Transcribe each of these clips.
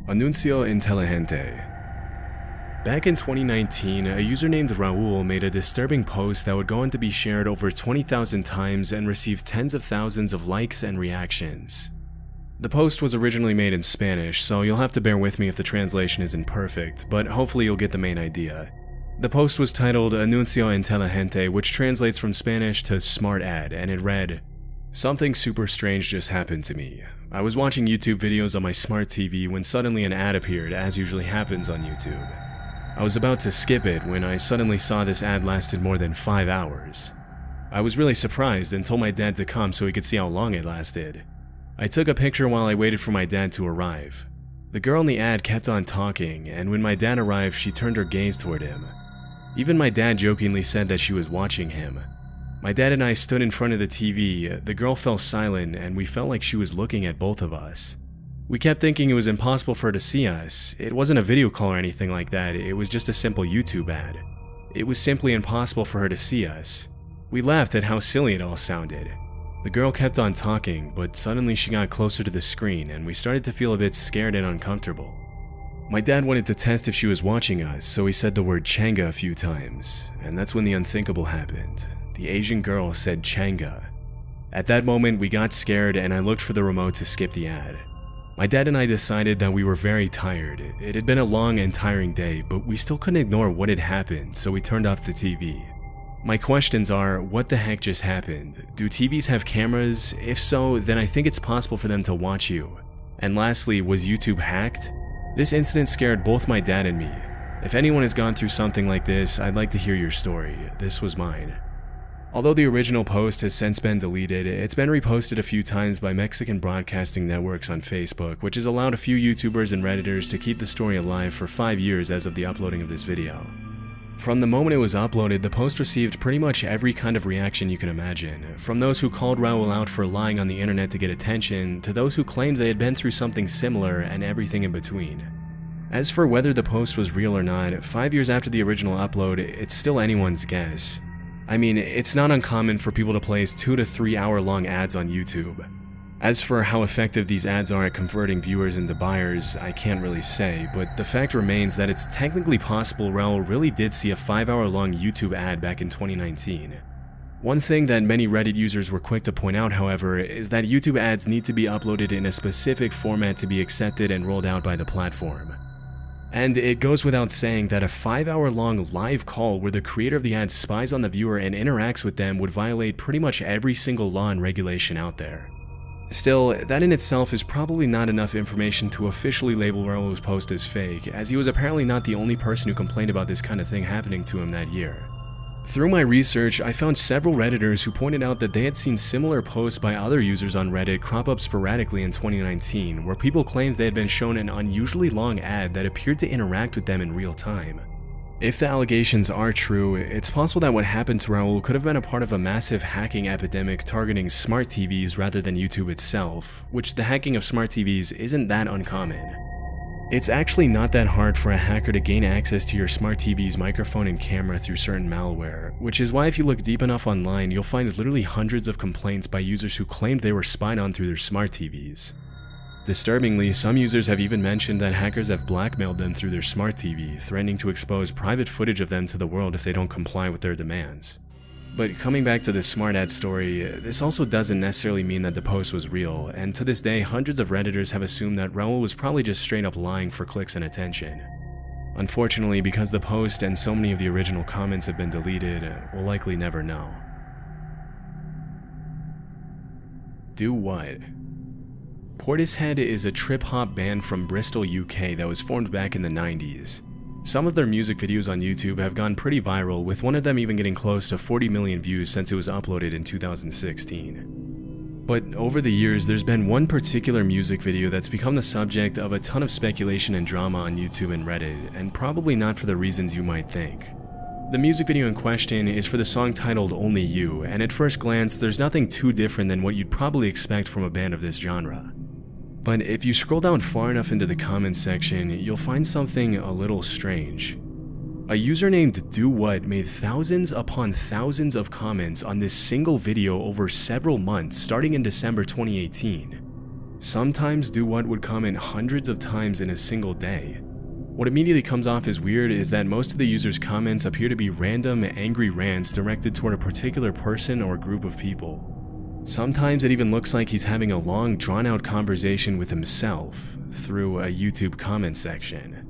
Anuncio Inteligente. Back in 2019, a user named Raul made a disturbing post that would go on to be shared over 20,000 times and receive tens of thousands of likes and reactions. The post was originally made in Spanish, so you'll have to bear with me if the translation isn't perfect, but hopefully you'll get the main idea. The post was titled Anuncio Inteligente, which translates from Spanish to smart ad, and it read, "Something super strange just happened to me. I was watching YouTube videos on my smart TV when suddenly an ad appeared, as usually happens on YouTube. I was about to skip it when I suddenly saw this ad lasted more than 5 hours. I was really surprised and told my dad to come so he could see how long it lasted. I took a picture while I waited for my dad to arrive. The girl in the ad kept on talking, and when my dad arrived, she turned her gaze toward him. Even my dad jokingly said that she was watching him. My dad and I stood in front of the TV, the girl fell silent, and we felt like she was looking at both of us. We kept thinking it was impossible for her to see us. It wasn't a video call or anything like that, it was just a simple YouTube ad. It was simply impossible for her to see us. We laughed at how silly it all sounded. The girl kept on talking, but suddenly she got closer to the screen, and we started to feel a bit scared and uncomfortable. My dad wanted to test if she was watching us, so he said the word Changa a few times, and that's when the unthinkable happened. The Asian girl said Changa. At that moment, we got scared and I looked for the remote to skip the ad. My dad and I decided that we were very tired. It had been a long and tiring day, but we still couldn't ignore what had happened, so we turned off the TV. My questions are, what the heck just happened? Do TVs have cameras? If so, then I think it's possible for them to watch you. And lastly, was YouTube hacked? This incident scared both my dad and me. If anyone has gone through something like this, I'd like to hear your story. This was mine. Although the original post has since been deleted, it's been reposted a few times by Mexican broadcasting networks on Facebook, which has allowed a few YouTubers and Redditors to keep the story alive for 5 years as of the uploading of this video. From the moment it was uploaded, the post received pretty much every kind of reaction you can imagine, from those who called Raul out for lying on the internet to get attention, to those who claimed they had been through something similar, and everything in between. As for whether the post was real or not, 5 years after the original upload, it's still anyone's guess. I mean, it's not uncommon for people to place 2 to 3 hour long ads on YouTube. As for how effective these ads are at converting viewers into buyers, I can't really say, but the fact remains that it's technically possible Raul really did see a 5-hour long YouTube ad back in 2019. One thing that many Reddit users were quick to point out, however, is that YouTube ads need to be uploaded in a specific format to be accepted and rolled out by the platform. And it goes without saying that a 5-hour long live call where the creator of the ad spies on the viewer and interacts with them would violate pretty much every single law and regulation out there. Still, that in itself is probably not enough information to officially label Raul's post as fake, as he was apparently not the only person who complained about this kind of thing happening to him that year. Through my research, I found several Redditors who pointed out that they had seen similar posts by other users on Reddit crop up sporadically in 2019, where people claimed they had been shown an unusually long ad that appeared to interact with them in real time. If the allegations are true, it's possible that what happened to Raul could have been a part of a massive hacking epidemic targeting smart TVs rather than YouTube itself, which the hacking of smart TVs isn't that uncommon. It's actually not that hard for a hacker to gain access to your smart TV's microphone and camera through certain malware, which is why if you look deep enough online, you'll find literally hundreds of complaints by users who claimed they were spied on through their smart TVs. Disturbingly, some users have even mentioned that hackers have blackmailed them through their smart TV, threatening to expose private footage of them to the world if they don't comply with their demands. But coming back to the smart ad story, this also doesn't necessarily mean that the post was real, and to this day, hundreds of Redditors have assumed that Raul was probably just straight up lying for clicks and attention. Unfortunately, because the post and so many of the original comments have been deleted, we'll likely never know. Do what? Portishead is a trip-hop band from Bristol, UK that was formed back in the 90s. Some of their music videos on YouTube have gone pretty viral, with one of them even getting close to 40 million views since it was uploaded in 2016. But over the years, there's been one particular music video that's become the subject of a ton of speculation and drama on YouTube and Reddit, and probably not for the reasons you might think. The music video in question is for the song titled Only You, and at first glance, there's nothing too different than what you'd probably expect from a band of this genre. But if you scroll down far enough into the comments section, you'll find something a little strange. A user named DoWhat made thousands upon thousands of comments on this single video over several months starting in December 2018. Sometimes Do What would comment hundreds of times in a single day. What immediately comes off as weird is that most of the user's comments appear to be random, angry rants directed toward a particular person or group of people. Sometimes it even looks like he's having a long, drawn-out conversation with himself through a YouTube comment section.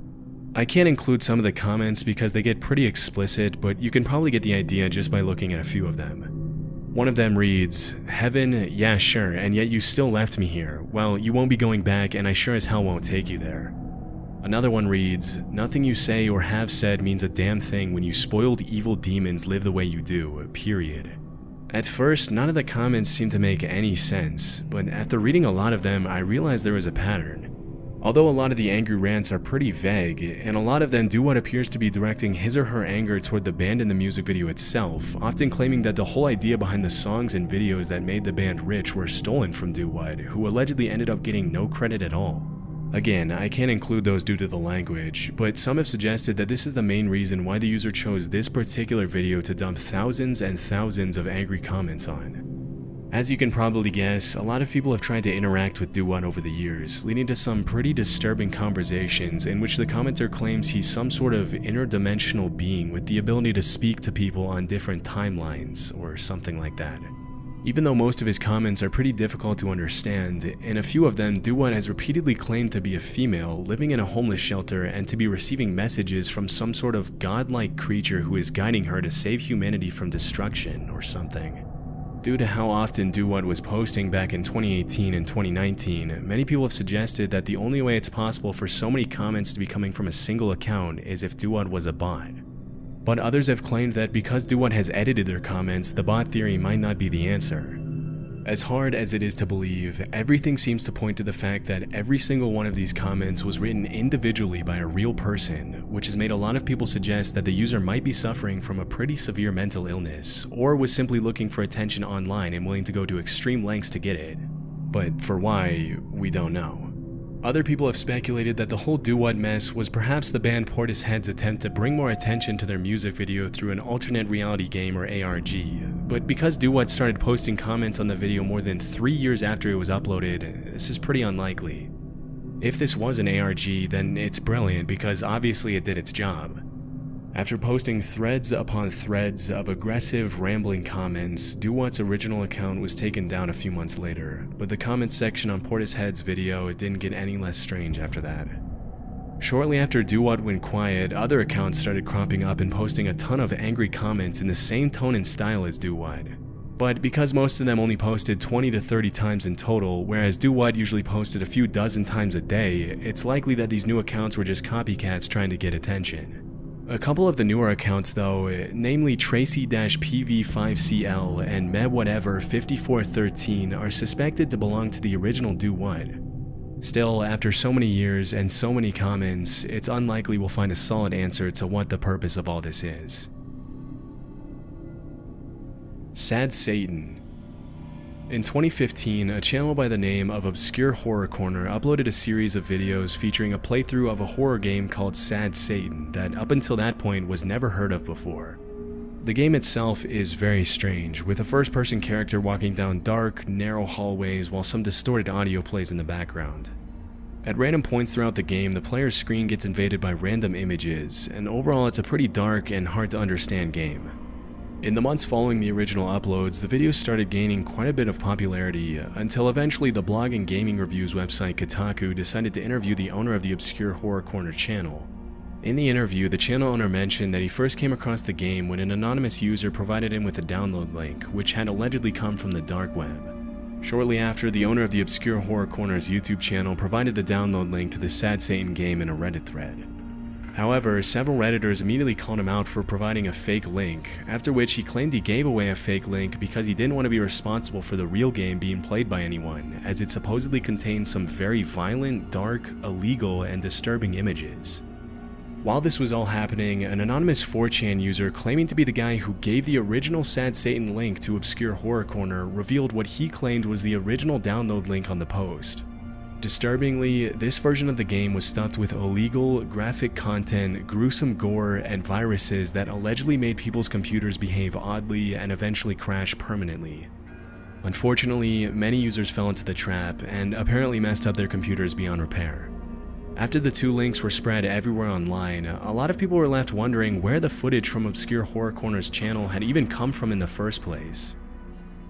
I can't include some of the comments because they get pretty explicit, but you can probably get the idea just by looking at a few of them. One of them reads, "Heaven, yeah sure, and yet you still left me here. Well, you won't be going back and I sure as hell won't take you there." Another one reads, "Nothing you say or have said means a damn thing when you spoiled evil demons live the way you do, period." At first, none of the comments seemed to make any sense, but after reading a lot of them, I realized there was a pattern. Although a lot of the angry rants are pretty vague, and a lot of them do what appears to be directing his or her anger toward the band and the music video itself, often claiming that the whole idea behind the songs and videos that made the band rich were stolen from Do What, who allegedly ended up getting no credit at all. Again, I can't include those due to the language, but some have suggested that this is the main reason why the user chose this particular video to dump thousands and thousands of angry comments on. As you can probably guess, a lot of people have tried to interact with Do What over the years, leading to some pretty disturbing conversations in which the commenter claims he's some sort of interdimensional being with the ability to speak to people on different timelines, or something like that. Even though most of his comments are pretty difficult to understand, in a few of them, Do What has repeatedly claimed to be a female living in a homeless shelter and to be receiving messages from some sort of godlike creature who is guiding her to save humanity from destruction or something. Due to how often Do What was posting back in 2018 and 2019, many people have suggested that the only way it's possible for so many comments to be coming from a single account is if Do What was a bot. But others have claimed that because Do What has edited their comments, the bot theory might not be the answer. As hard as it is to believe, everything seems to point to the fact that every single one of these comments was written individually by a real person, which has made a lot of people suggest that the user might be suffering from a pretty severe mental illness, or was simply looking for attention online and willing to go to extreme lengths to get it. But for why, we don't know. Other people have speculated that the whole Do What mess was perhaps the band Portishead's attempt to bring more attention to their music video through an alternate reality game or ARG, but because Do What started posting comments on the video more than 3 years after it was uploaded, this is pretty unlikely. If this was an ARG, then it's brilliant because obviously it did its job. After posting threads upon threads of aggressive, rambling comments, Do What's original account was taken down a few months later, but the comments section on Portishead's video didn't get any less strange after that. Shortly after Do What went quiet, other accounts started cropping up and posting a ton of angry comments in the same tone and style as Do What. But because most of them only posted 20 to 30 times in total, whereas Do What usually posted a few dozen times a day, it's likely that these new accounts were just copycats trying to get attention. A couple of the newer accounts though, namely Tracy-PV5CL and MebWhatever5413, are suspected to belong to the original Do What. Still, after so many years and so many comments, it's unlikely we'll find a solid answer to what the purpose of all this is. Sad Satan. In 2015, a channel by the name of Obscure Horror Corner uploaded a series of videos featuring a playthrough of a horror game called Sad Satan that up until that point was never heard of before. The game itself is very strange, with a first-person character walking down dark, narrow hallways while some distorted audio plays in the background. At random points throughout the game, the player's screen gets invaded by random images, and overall it's a pretty dark and hard to understand game. In the months following the original uploads, the videos started gaining quite a bit of popularity, until eventually the blog and gaming reviews website Kotaku decided to interview the owner of the Obscure Horror Corner channel. In the interview, the channel owner mentioned that he first came across the game when an anonymous user provided him with a download link, which had allegedly come from the dark web. Shortly after, the owner of the Obscure Horror Corner's YouTube channel provided the download link to the Sad Satan game in a Reddit thread. However, several Redditors immediately called him out for providing a fake link, after which he claimed he gave away a fake link because he didn't want to be responsible for the real game being played by anyone, as it supposedly contained some very violent, dark, illegal, and disturbing images. While this was all happening, an anonymous 4chan user claiming to be the guy who gave the original Sad Satan link to Obscure Horror Corner revealed what he claimed was the original download link on the post. Disturbingly, this version of the game was stuffed with illegal, graphic content, gruesome gore, and viruses that allegedly made people's computers behave oddly and eventually crash permanently. Unfortunately, many users fell into the trap and apparently messed up their computers beyond repair. After the two links were spread everywhere online, a lot of people were left wondering where the footage from Obscure Horror Corner's channel had even come from in the first place.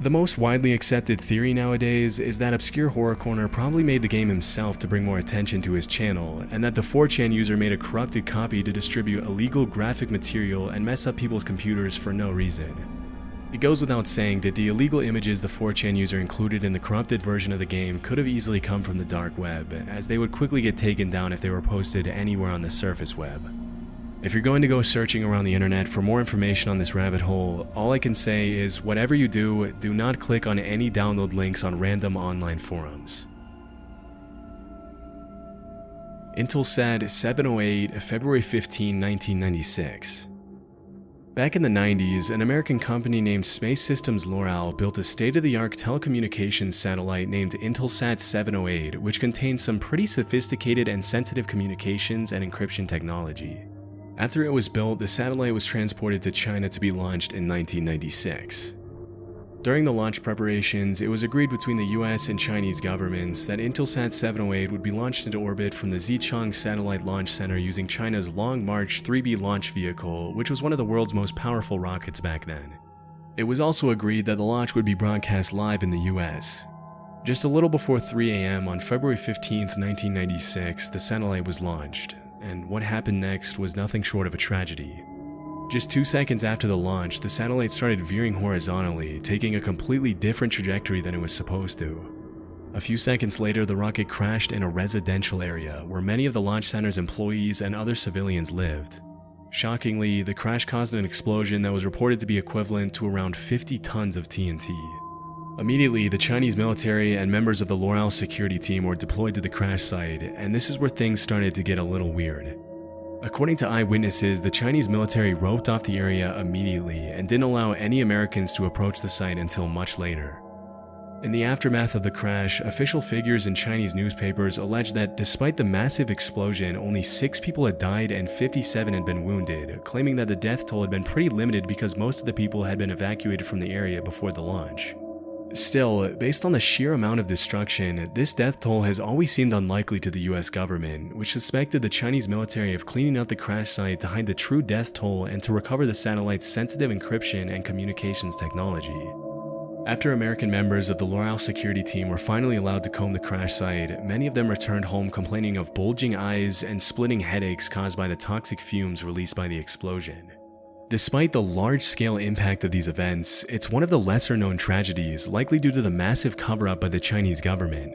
The most widely accepted theory nowadays is that Obscure Horror Corner probably made the game himself to bring more attention to his channel, and that the 4chan user made a corrupted copy to distribute illegal graphic material and mess up people's computers for no reason. It goes without saying that the illegal images the 4chan user included in the corrupted version of the game could have easily come from the dark web, as they would quickly get taken down if they were posted anywhere on the surface web. If you're going to go searching around the internet for more information on this rabbit hole, all I can say is whatever you do not click on any download links on random online forums. Intelsat 708, February 15, 1996. Back in the 90s, an American company named Space Systems Loral built a state-of-the-art telecommunications satellite named Intelsat 708, which contained some pretty sophisticated and sensitive communications and encryption technology. After it was built, the satellite was transported to China to be launched in 1996. During the launch preparations, it was agreed between the US and Chinese governments that Intelsat 708 would be launched into orbit from the Xichang Satellite Launch Center using China's Long March 3B launch vehicle, which was one of the world's most powerful rockets back then. It was also agreed that the launch would be broadcast live in the US. Just a little before 3 a.m. on February 15, 1996, the satellite was launched, and what happened next was nothing short of a tragedy. Just 2 seconds after the launch, the satellite started veering horizontally, taking a completely different trajectory than it was supposed to. A few seconds later, the rocket crashed in a residential area where many of the launch center's employees and other civilians lived. Shockingly, the crash caused an explosion that was reported to be equivalent to around 50 tons of TNT. Immediately, the Chinese military and members of the Loral security team were deployed to the crash site, and this is where things started to get a little weird. According to eyewitnesses, the Chinese military roped off the area immediately and didn't allow any Americans to approach the site until much later. In the aftermath of the crash, official figures in Chinese newspapers alleged that despite the massive explosion, only 6 people had died and 57 had been wounded, claiming that the death toll had been pretty limited because most of the people had been evacuated from the area before the launch. Still, based on the sheer amount of destruction, this death toll has always seemed unlikely to the US government, which suspected the Chinese military of cleaning out the crash site to hide the true death toll and to recover the satellite's sensitive encryption and communications technology. After American members of the Loral security team were finally allowed to comb the crash site, many of them returned home complaining of bulging eyes and splitting headaches caused by the toxic fumes released by the explosion. Despite the large-scale impact of these events, it's one of the lesser-known tragedies, likely due to the massive cover-up by the Chinese government.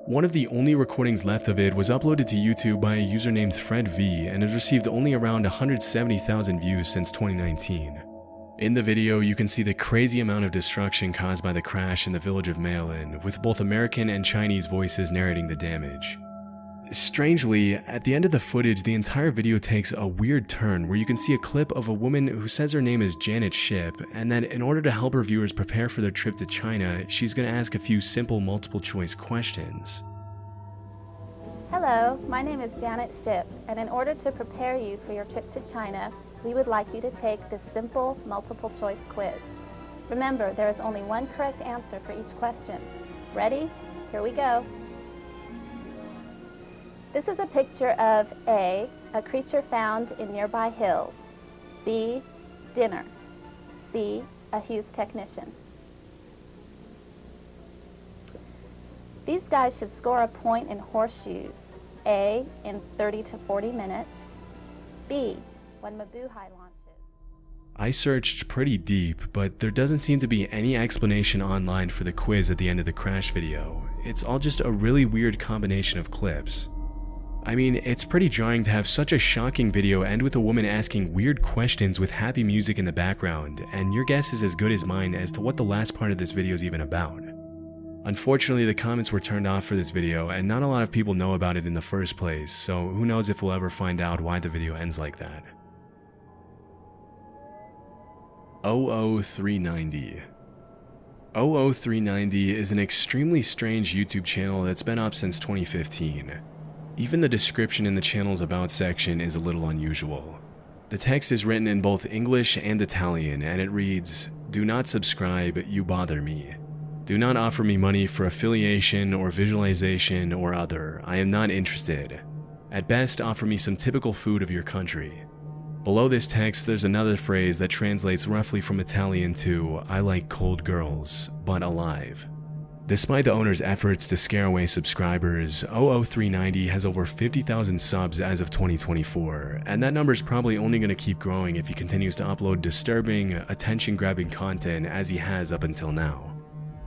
One of the only recordings left of it was uploaded to YouTube by a user named Fred V, and has received only around 170,000 views since 2019. In the video, you can see the crazy amount of destruction caused by the crash in the village of Maolin, with both American and Chinese voices narrating the damage. Strangely, at the end of the footage, the entire video takes a weird turn where you can see a clip of a woman who says her name is Janet Ship, and that in order to help her viewers prepare for their trip to China, she's going to ask a few simple multiple choice questions. Hello, my name is Janet Ship, and in order to prepare you for your trip to China, we would like you to take this simple multiple choice quiz. Remember, there is only one correct answer for each question. Ready? Here we go. This is a picture of A, a creature found in nearby hills, B, dinner, C, a Hughes technician. These guys should score a point in horseshoes, A, in 30 to 40 minutes, B, when Mabuhay launches. I searched pretty deep, but there doesn't seem to be any explanation online for the quiz at the end of the crash video. It's all just a really weird combination of clips. I mean, it's pretty jarring to have such a shocking video end with a woman asking weird questions with happy music in the background, and your guess is as good as mine as to what the last part of this video is even about. Unfortunately, the comments were turned off for this video, and not a lot of people know about it in the first place, so who knows if we'll ever find out why the video ends like that. 00390. 00390 is an extremely strange YouTube channel that's been up since 2015. Even the description in the channel's About section is a little unusual. The text is written in both English and Italian, and it reads, "Do not subscribe, you bother me. Do not offer me money for affiliation or visualization or other. I am not interested. At best, offer me some typical food of your country. Below this text, there's another phrase that translates roughly from Italian to, I like cold girls, but alive. Despite the owner's efforts to scare away subscribers, 00390 has over 50,000 subs as of 2024, and that number is probably only going to keep growing if he continues to upload disturbing, attention-grabbing content as he has up until now.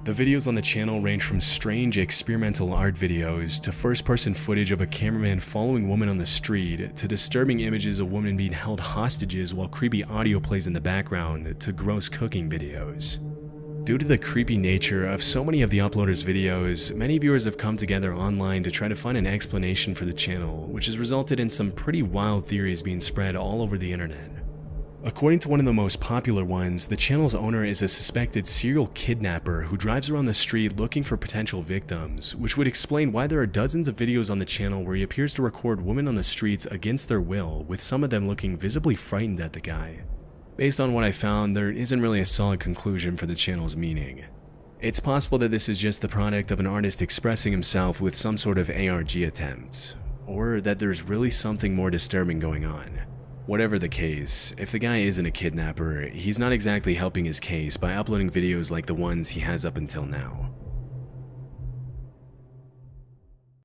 The videos on the channel range from strange experimental art videos to first-person footage of a cameraman following women on the street to disturbing images of women being held hostages while creepy audio plays in the background to gross cooking videos. Due to the creepy nature of so many of the uploaders' videos, many viewers have come together online to try to find an explanation for the channel, which has resulted in some pretty wild theories being spread all over the internet. According to one of the most popular ones, the channel's owner is a suspected serial kidnapper who drives around the street looking for potential victims, which would explain why there are dozens of videos on the channel where he appears to record women on the streets against their will, with some of them looking visibly frightened at the guy. Based on what I found, there isn't really a solid conclusion for the channel's meaning. It's possible that this is just the product of an artist expressing himself with some sort of ARG attempt, or that there's really something more disturbing going on. Whatever the case, if the guy isn't a kidnapper, he's not exactly helping his case by uploading videos like the ones he has up until now.